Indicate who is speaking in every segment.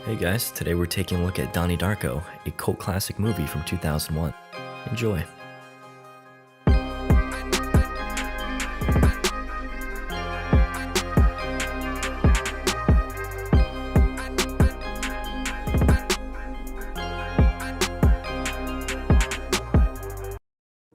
Speaker 1: Hey guys, today we're taking a look at Donnie Darko, a cult classic movie from 2001. Enjoy.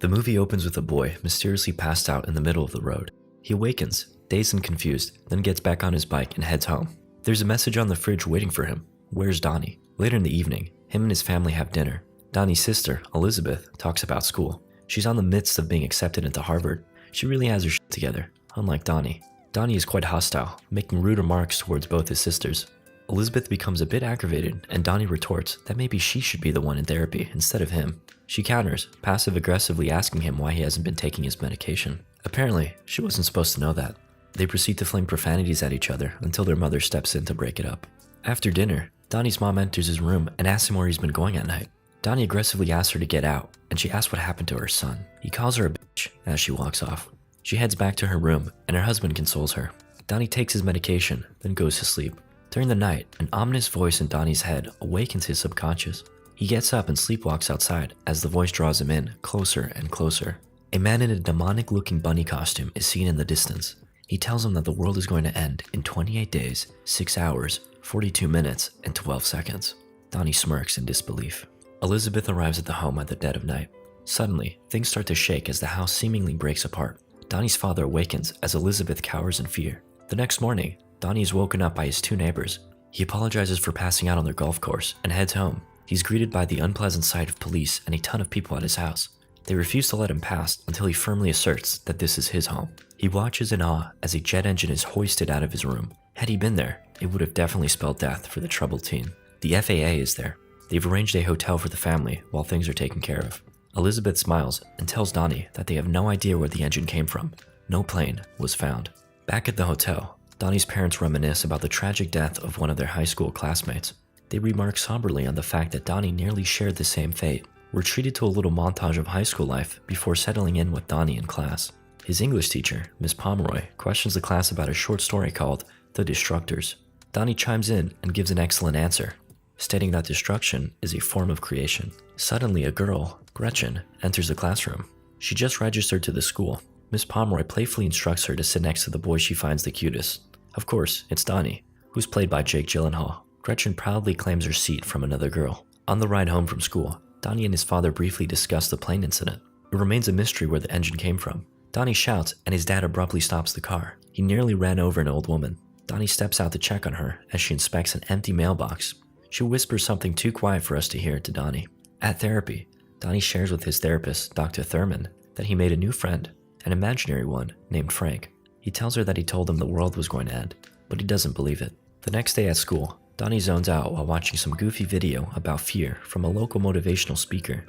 Speaker 1: The movie opens with a boy mysteriously passed out in the middle of the road. He awakens, dazed and confused, then gets back on his bike and heads home. There's a message on the fridge waiting for him. Where's Donnie? Later in the evening, him and his family have dinner. Donnie's sister, Elizabeth, talks about school. She's on the midst of being accepted into Harvard. She really has her shit together, unlike Donnie. Donnie is quite hostile, making rude remarks towards both his sisters. Elizabeth becomes a bit aggravated, and Donnie retorts that maybe she should be the one in therapy instead of him. She counters, passive-aggressively asking him why he hasn't been taking his medication. Apparently, she wasn't supposed to know that. They proceed to fling profanities at each other until their mother steps in to break it up. After dinner, Donnie's mom enters his room and asks him where he's been going at night. Donnie aggressively asks her to get out, and she asks what happened to her son. He calls her a bitch as she walks off. She heads back to her room, and her husband consoles her. Donnie takes his medication, then goes to sleep. During the night, an ominous voice in Donnie's head awakens his subconscious. He gets up and sleepwalks outside as the voice draws him in, closer and closer. A man in a demonic-looking bunny costume is seen in the distance. He tells him that the world is going to end in 28 days, 6 hours, 42 minutes, and 12 seconds. Donnie smirks in disbelief. Elizabeth arrives at the home at the dead of night. Suddenly, things start to shake as the house seemingly breaks apart. Donnie's father awakens as Elizabeth cowers in fear. The next morning, Donnie is woken up by his two neighbors. He apologizes for passing out on their golf course and heads home. He's greeted by the unpleasant sight of police and a ton of people at his house. They refuse to let him pass until he firmly asserts that this is his home. He watches in awe as a jet engine is hoisted out of his room. Had he been there, it would have definitely spelled death for the troubled teen. The FAA is there. They've arranged a hotel for the family while things are taken care of. Elizabeth smiles and tells Donnie that they have no idea where the engine came from. No plane was found. Back at the hotel, Donnie's parents reminisce about the tragic death of one of their high school classmates. They remark somberly on the fact that Donnie nearly shared the same fate. We're treated to a little montage of high school life before settling in with Donnie in class. His English teacher, Miss Pomeroy, questions the class about a short story called The Destructors. Donnie chimes in and gives an excellent answer, stating that destruction is a form of creation. Suddenly, a girl, Gretchen, enters the classroom. She just registered to the school. Miss Pomeroy playfully instructs her to sit next to the boy she finds the cutest. Of course, it's Donnie, who's played by Jake Gyllenhaal. Gretchen proudly claims her seat from another girl. On the ride home from school, Donnie and his father briefly discuss the plane incident. It remains a mystery where the engine came from. Donnie shouts and his dad abruptly stops the car. He nearly ran over an old woman. Donnie steps out to check on her as she inspects an empty mailbox. She whispers something too quiet for us to hear to Donnie. At therapy, Donnie shares with his therapist, Dr. Thurman, that he made a new friend, an imaginary one named Frank. He tells her that he told him the world was going to end, but he doesn't believe it. The next day at school, Donnie zones out while watching some goofy video about fear from a local motivational speaker.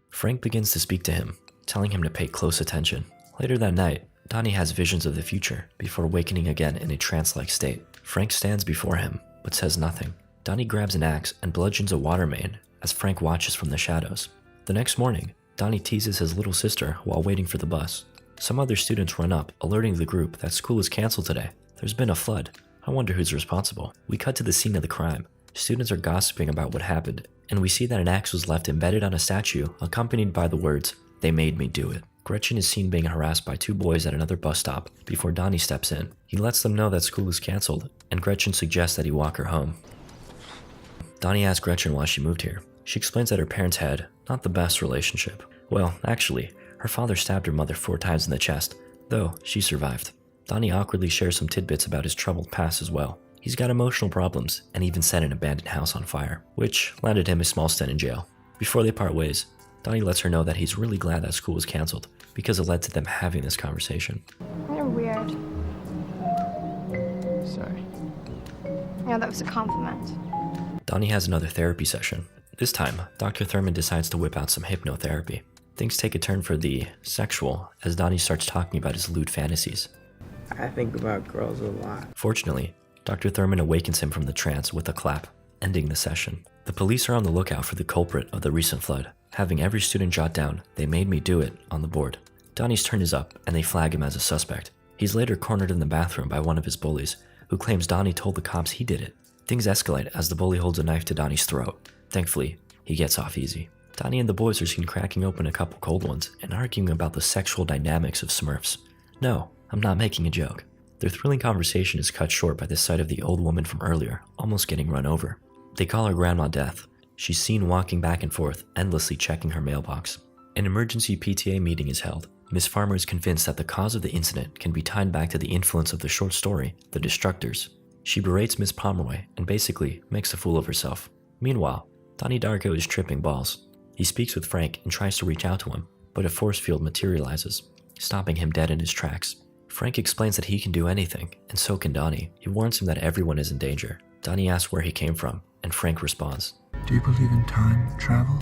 Speaker 1: Frank begins to speak to him, telling him to pay close attention. Later that night, Donnie has visions of the future before awakening again in a trance-like state. Frank stands before him, but says nothing. Donnie grabs an axe and bludgeons a water main as Frank watches from the shadows. The next morning, Donnie teases his little sister while waiting for the bus. Some other students run up, alerting the group that school is canceled today. There's been a flood. I wonder who's responsible. We cut to the scene of the crime. Students are gossiping about what happened, and we see that an axe was left embedded on a statue, accompanied by the words, "They made me do it." Gretchen is seen being harassed by two boys at another bus stop before Donnie steps in. He lets them know that school is canceled, and Gretchen suggests that he walk her home. Donnie asks Gretchen why she moved here. She explains that her parents had not the best relationship. Well, actually, her father stabbed her mother 4 times in the chest, though she survived. Donnie awkwardly shares some tidbits about his troubled past as well. He's got emotional problems and even set an abandoned house on fire, which landed him a small stint in jail. Before they part ways, Donnie lets her know that he's really glad that school was canceled because it led to them having this conversation.
Speaker 2: You're weird.
Speaker 3: Sorry.
Speaker 2: Yeah, that was a compliment.
Speaker 1: Donnie has another therapy session. This time, Dr. Thurman decides to whip out some hypnotherapy. Things take a turn for the sexual as Donnie starts talking about his lewd fantasies.
Speaker 3: I think about girls a lot.
Speaker 1: Fortunately, Dr. Thurman awakens him from the trance with a clap, ending the session. The police are on the lookout for the culprit of the recent flood, having every student jot down "They made me do it" on the board. Donnie's turn is up, and they flag him as a suspect. He's later cornered in the bathroom by one of his bullies, who claims Donnie told the cops he did it. Things escalate as the bully holds a knife to Donnie's throat. Thankfully, he gets off easy. Donnie and the boys are seen cracking open a couple cold ones and arguing about the sexual dynamics of Smurfs. No, I'm not making a joke. Their thrilling conversation is cut short by the sight of the old woman from earlier, almost getting run over. They call her Grandma Death. She's seen walking back and forth, endlessly checking her mailbox. An emergency PTA meeting is held. Miss Farmer is convinced that the cause of the incident can be tied back to the influence of the short story, The Destructors. She berates Miss Pomeroy and basically makes a fool of herself. Meanwhile, Donnie Darko is tripping balls. He speaks with Frank and tries to reach out to him, but a force field materializes, stopping him dead in his tracks. Frank explains that he can do anything, and so can Donnie. He warns him that everyone is in danger. Donnie asks where he came from, and Frank responds,
Speaker 4: "Do you believe in time travel?"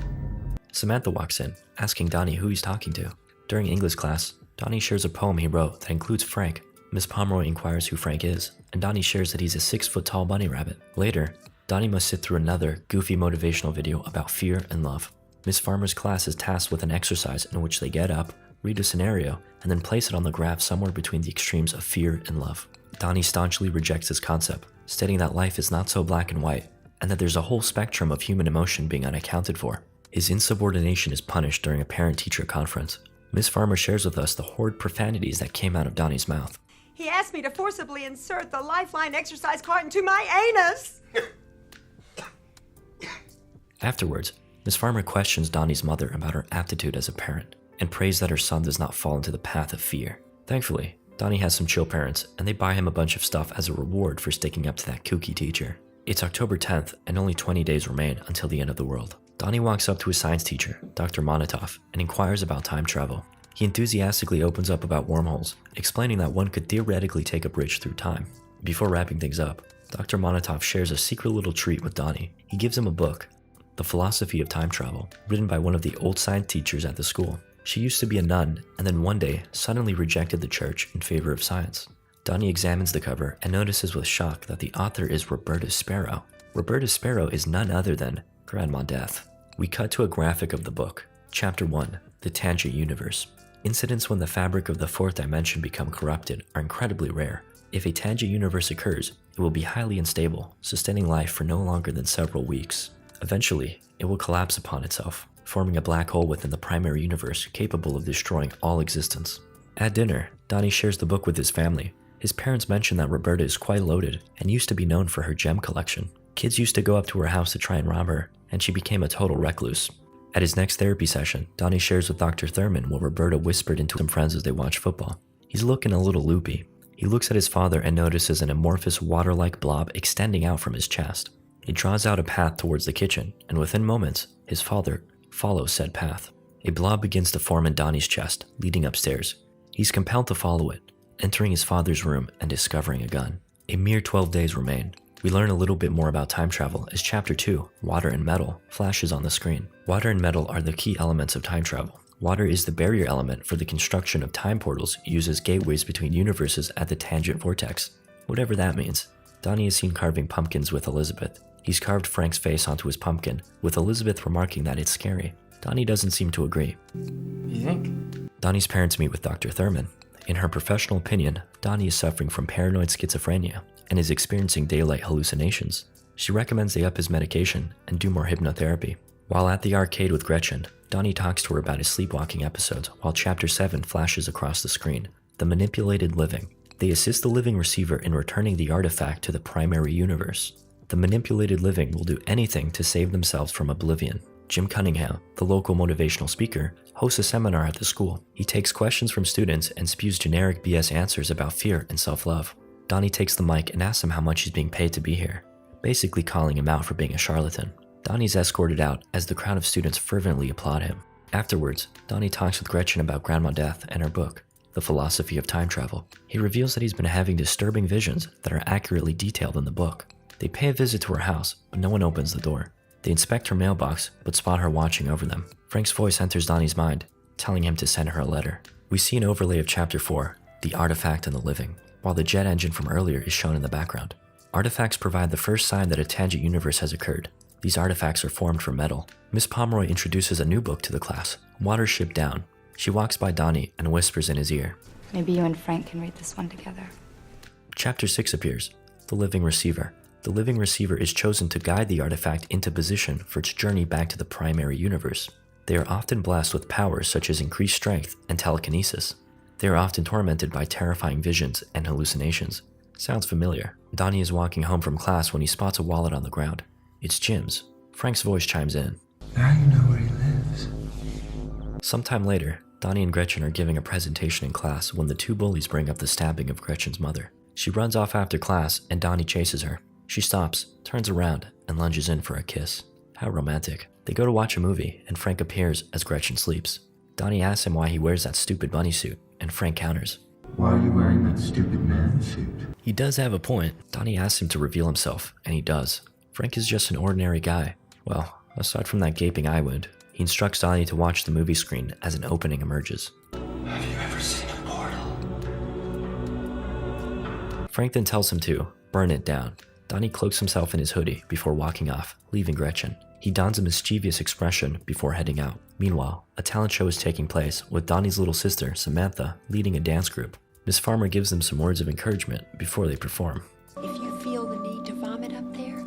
Speaker 1: Samantha walks in, asking Donnie who he's talking to. During English class, Donnie shares a poem he wrote that includes Frank. Miss Pomeroy inquires who Frank is, and Donnie shares that he's a 6-foot-tall bunny rabbit. Later, Donnie must sit through another goofy motivational video about fear and love. Miss Farmer's class is tasked with an exercise in which they get up, read a scenario, and then place it on the graph somewhere between the extremes of fear and love. Donnie staunchly rejects this concept, stating that life is not so black and white, and that there's a whole spectrum of human emotion being unaccounted for. His insubordination is punished during a parent-teacher conference. Miss Farmer shares with us the horrid profanities that came out of Donnie's mouth.
Speaker 5: He asked me to forcibly insert the Lifeline exercise card into my anus.
Speaker 1: Afterwards, Miss Farmer questions Donnie's mother about her aptitude as a parent, and prays that her son does not fall into the path of fear. Thankfully, Donnie has some chill parents, and they buy him a bunch of stuff as a reward for sticking up to that kooky teacher. It's October 10th, and only 20 days remain until the end of the world. Donnie walks up to his science teacher, Dr. Monatoff, and inquires about time travel. He enthusiastically opens up about wormholes, explaining that one could theoretically take a bridge through time. Before wrapping things up, Dr. Monatoff shares a secret little treat with Donnie. He gives him a book, The Philosophy of Time Travel, written by one of the old science teachers at the school. She used to be a nun, and then one day suddenly rejected the church in favor of science. Donnie examines the cover and notices with shock that the author is Roberta Sparrow. Roberta Sparrow is none other than Grandma Death. We cut to a graphic of the book. Chapter 1, The Tangent Universe. Incidents when the fabric of the fourth dimension become corrupted are incredibly rare. If a tangent universe occurs, it will be highly unstable, sustaining life for no longer than several weeks. Eventually, it will collapse upon itself, forming a black hole within the primary universe capable of destroying all existence. At dinner, Donnie shares the book with his family. His parents mention that Roberta is quite loaded and used to be known for her gem collection. Kids used to go up to her house to try and rob her, and she became a total recluse. At his next therapy session, Donnie shares with Dr. Thurman what Roberta whispered into some friends as they watch football. He's looking a little loopy. He looks at his father and notices an amorphous water-like blob extending out from his chest. He draws out a path towards the kitchen, and within moments, his father follows said path. A blob begins to form in Donnie's chest, leading upstairs. He's compelled to follow it, entering his father's room and discovering a gun. A mere 12 days remain. We learn a little bit more about time travel as Chapter 2, Water and Metal, flashes on the screen. Water and metal are the key elements of time travel. Water is the barrier element for the construction of time portals used as gateways between universes at the tangent vortex. Whatever that means. Donnie is seen carving pumpkins with Elizabeth. He's carved Frank's face onto his pumpkin, with Elizabeth remarking that it's scary. Donnie doesn't seem to agree.
Speaker 3: You think?
Speaker 1: Donnie's parents meet with Dr. Thurman. In her professional opinion, Donnie is suffering from paranoid schizophrenia and is experiencing daylight hallucinations. She recommends they up his medication and do more hypnotherapy. While at the arcade with Gretchen, Donnie talks to her about his sleepwalking episodes while Chapter 7 flashes across the screen, The Manipulated Living. They assist the living receiver in returning the artifact to the primary universe. The manipulated living will do anything to save themselves from oblivion. Jim Cunningham, the local motivational speaker, hosts a seminar at the school. He takes questions from students and spews generic BS answers about fear and self-love. Donnie takes the mic and asks him how much he's being paid to be here, basically calling him out for being a charlatan. Donnie's escorted out as the crowd of students fervently applaud him. Afterwards, Donnie talks with Gretchen about Grandma Death and her book, The Philosophy of Time Travel. He reveals that he's been having disturbing visions that are accurately detailed in the book. They pay a visit to her house, but no one opens the door. They inspect her mailbox, but spot her watching over them. Frank's voice enters Donnie's mind, telling him to send her a letter. We see an overlay of Chapter 4, The Artifact and the Living, while the jet engine from earlier is shown in the background. Artifacts provide the first sign that a tangent universe has occurred. These artifacts are formed from metal. Miss Pomeroy introduces a new book to the class, Watership Down. She walks by Donnie and whispers in his ear.
Speaker 6: Maybe you and Frank can read this one together.
Speaker 1: Chapter 6 appears, The Living Receiver. The living receiver is chosen to guide the artifact into position for its journey back to the primary universe. They are often blessed with powers such as increased strength and telekinesis. They are often tormented by terrifying visions and hallucinations. Sounds familiar. Donnie is walking home from class when he spots a wallet on the ground. It's Jim's. Frank's voice chimes in.
Speaker 4: Now you know where he lives.
Speaker 1: Sometime later, Donnie and Gretchen are giving a presentation in class when the two bullies bring up the stabbing of Gretchen's mother. She runs off after class and Donnie chases her. She stops, turns around, and lunges in for a kiss. How romantic. They go to watch a movie and Frank appears as Gretchen sleeps. Donnie asks him why he wears that stupid bunny suit, and Frank counters.
Speaker 4: Why are you wearing that stupid man suit?
Speaker 1: He does have a point. Donnie asks him to reveal himself, and he does. Frank is just an ordinary guy. Well, aside from that gaping eye wound, he instructs Donnie to watch the movie screen as an opening emerges.
Speaker 4: Have you ever seen a portal?
Speaker 1: Frank then tells him to burn it down. Donnie cloaks himself in his hoodie before walking off, leaving Gretchen. He dons a mischievous expression before heading out. Meanwhile, a talent show is taking place with Donnie's little sister, Samantha, leading a dance group. Miss Farmer gives them some words of encouragement before they perform.
Speaker 6: If you feel the need to vomit up there,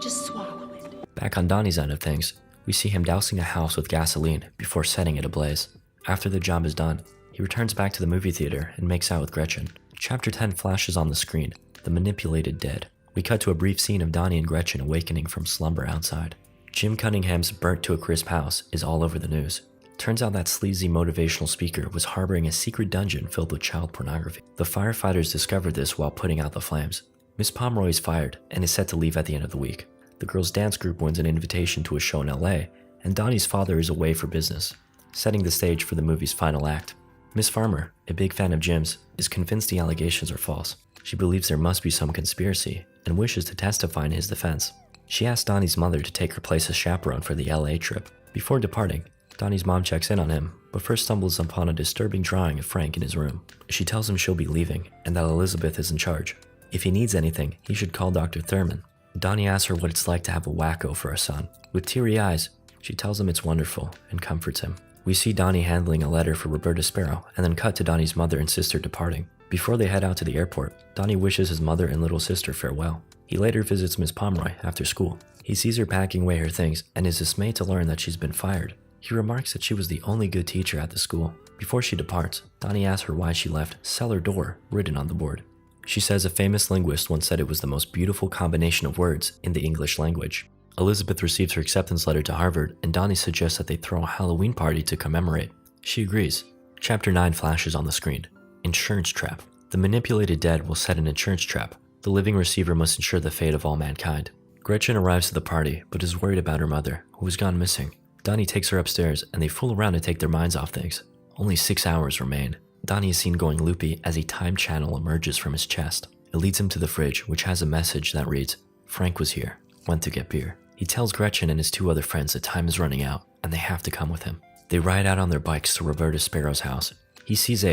Speaker 6: just swallow it.
Speaker 1: Back on Donnie's end of things, we see him dousing a house with gasoline before setting it ablaze. After the job is done, he returns back to the movie theater and makes out with Gretchen. Chapter 10 flashes on the screen, The Manipulated Dead. We cut to a brief scene of Donnie and Gretchen awakening from slumber outside. Jim Cunningham's burnt to a crisp house is all over the news. Turns out that sleazy motivational speaker was harboring a secret dungeon filled with child pornography. The firefighters discovered this while putting out the flames. Miss Pomeroy is fired and is set to leave at the end of the week. The girls' dance group wins an invitation to a show in LA, and Donnie's father is away for business, setting the stage for the movie's final act. Miss Farmer, a big fan of Jim's, is convinced the allegations are false. She believes there must be some conspiracy and wishes to testify in his defense. She asks Donnie's mother to take her place as chaperone for the LA trip. Before departing, Donnie's mom checks in on him, but first stumbles upon a disturbing drawing of Frank in his room. She tells him she'll be leaving and that Elizabeth is in charge. If he needs anything, he should call Dr. Thurman. Donnie asks her what it's like to have a wacko for a son. With teary eyes, she tells him it's wonderful and comforts him. We see Donnie handling a letter for Roberta Sparrow and then cut to Donnie's mother and sister departing. Before they head out to the airport, Donnie wishes his mother and little sister farewell. He later visits Miss Pomeroy after school. He sees her packing away her things and is dismayed to learn that she's been fired. He remarks that she was the only good teacher at the school. Before she departs, Donnie asks her why she left cellar door written on the board. She says a famous linguist once said it was the most beautiful combination of words in the English language. Elizabeth receives her acceptance letter to Harvard, and Donnie suggests that they throw a Halloween party to commemorate. She agrees. Chapter 9 flashes on the screen. Insurance trap. The manipulated dead will set an insurance trap. The living receiver must ensure the fate of all mankind. Gretchen arrives to the party, but is worried about her mother, who has gone missing. Donnie takes her upstairs, and they fool around to take their minds off things. Only 6 hours remain. Donnie is seen going loopy as a time channel emerges from his chest. It leads him to the fridge, which has a message that reads, "Frank was here, went to get beer." He tells Gretchen and his 2 other friends that time is running out, and they have to come with him. They ride out on their bikes to Roberta Sparrow's house. He sees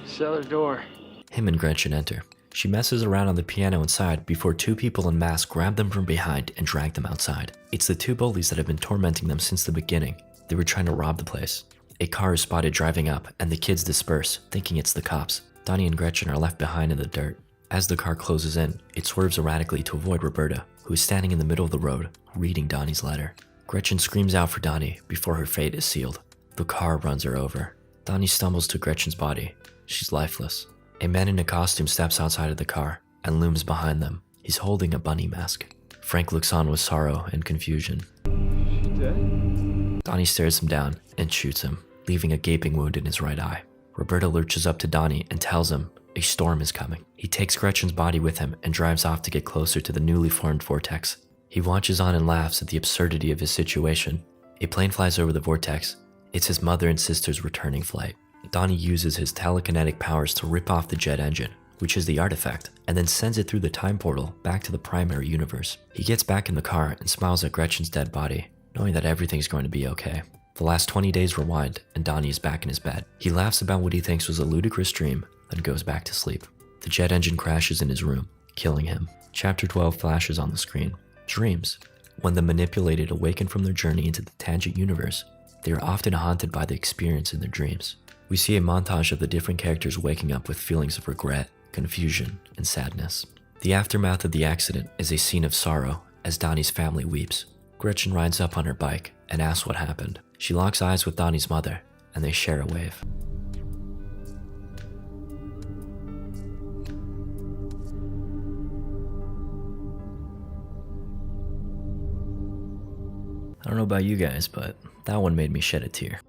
Speaker 3: Cellar door.
Speaker 1: him and Gretchen enter. She messes around on the piano inside before 2 people in masks grab them from behind and drag them outside. It's the 2 bullies that have been tormenting them since the beginning. They were trying to rob the place. A car is spotted driving up, and the kids disperse, thinking it's the cops. Donnie and Gretchen are left behind in the dirt. As the car closes in, it swerves erratically to avoid Roberta, who is standing in the middle of the road, reading Donnie's letter. Gretchen screams out for Donnie before her fate is sealed. The car runs her over. Donnie stumbles to Gretchen's body. She's lifeless. A man in a costume steps outside of the car and looms behind them. He's holding a bunny mask. Frank looks on with sorrow and confusion.
Speaker 3: She dead?
Speaker 1: Donnie stares him down and shoots him, leaving a gaping wound in his right eye. Roberta lurches up to Donnie and tells him a storm is coming. He takes Gretchen's body with him and drives off to get closer to the newly formed vortex. He watches on and laughs at the absurdity of his situation. A plane flies over the vortex. It's his mother and sister's returning flight. Donnie uses his telekinetic powers to rip off the jet engine, which is the artifact, and then sends it through the time portal back to the primary universe. He gets back in the car and smiles at Gretchen's dead body, knowing that everything's going to be okay. The last 20 days rewind, and Donnie is back in his bed. He laughs about what he thinks was a ludicrous dream, then goes back to sleep. The jet engine crashes in his room, killing him. Chapter 12 flashes on the screen. Dreams. When the manipulated awaken from their journey into the tangent universe, they are often haunted by the experience in their dreams. We see a montage of the different characters waking up with feelings of regret, confusion, and sadness. The aftermath of the accident is a scene of sorrow as Donnie's family weeps. Gretchen rides up on her bike and asks what happened. She locks eyes with Donnie's mother, and they share a wave. I don't know about you guys, but that one made me shed a tear.